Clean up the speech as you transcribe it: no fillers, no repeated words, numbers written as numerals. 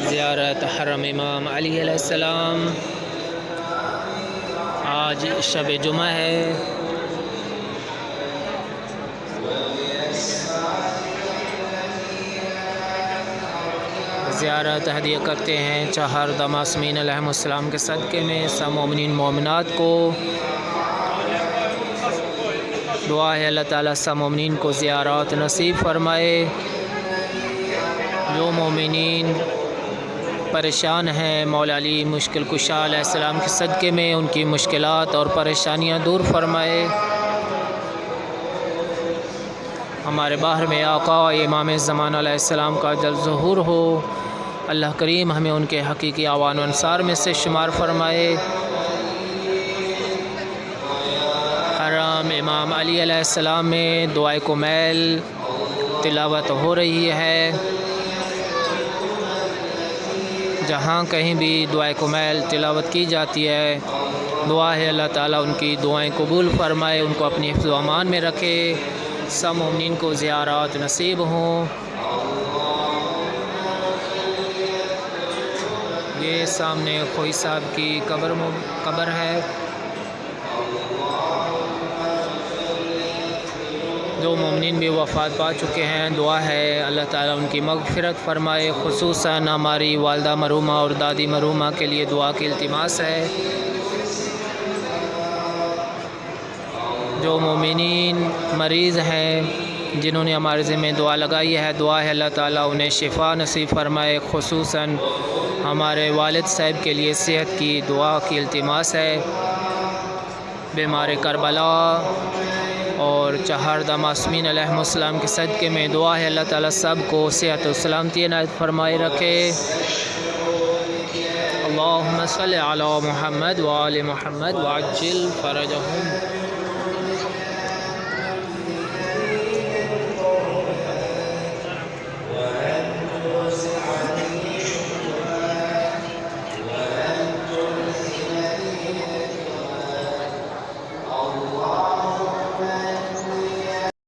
زیارت حرم امام علی علیہ السلام۔ آج شب جمعہ ہے۔ زیارت ہدیہ کرتے ہیں چہار معصومین علیہم السلام کے صدقے میں سب مومنین مومنات کو۔ دعا ہے اللہ تعالیٰ سب مومنین کو زیارات نصیب فرمائے۔ جو مومنین پریشان ہیں مولا علی مشکل کشا علیہ السلام کے صدقے میں ان کی مشکلات اور پریشانیاں دور فرمائے۔ ہمارے باہر میں آقا امام زمان علیہ السلام کا جلد ظہور ہو۔ اللہ کریم ہمیں ان کے حقیقی اعوان و انصار میں سے شمار فرمائے۔ حرم امام علی علیہ السلام میں دعائے کمیل تلاوت ہو رہی ہے۔ جہاں کہیں بھی دعائے کمیل تلاوت کی جاتی ہے، دعا ہے اللہ تعالیٰ ان کی دعائیں قبول فرمائے، ان کو اپنی حفظ و امان میں رکھے، سب مومنین کو زیارات نصیب ہوں۔ یہ سامنے خوئی صاحب کی قبر ہے۔ جو مومنین بھی وفات پا چکے ہیں، دعا ہے اللہ تعالیٰ ان کی مغفرت فرمائے۔ خصوصاً ہماری والدہ مرحومہ اور دادی مرحومہ کے لیے دعا کی التماس ہے۔ جو مومنین مریض ہیں جنہوں نے ہمارے ذمہ دعا لگائی ہے، دعا ہے اللہ تعالیٰ انہیں شفا نصیب فرمائے۔ خصوصاً ہمارے والد صاحب کے لیے صحت کی دعا کی التماس ہے۔ بیمار کربلا اور چہار معصومین علیہم السلام کے صدقے میں دعا ہے اللہ تعالیٰ سب کو صحت و سلامتی عنایت فرمائے رکھے۔ اللہم صلی علی محمد وآل محمد وعجل فرجہم۔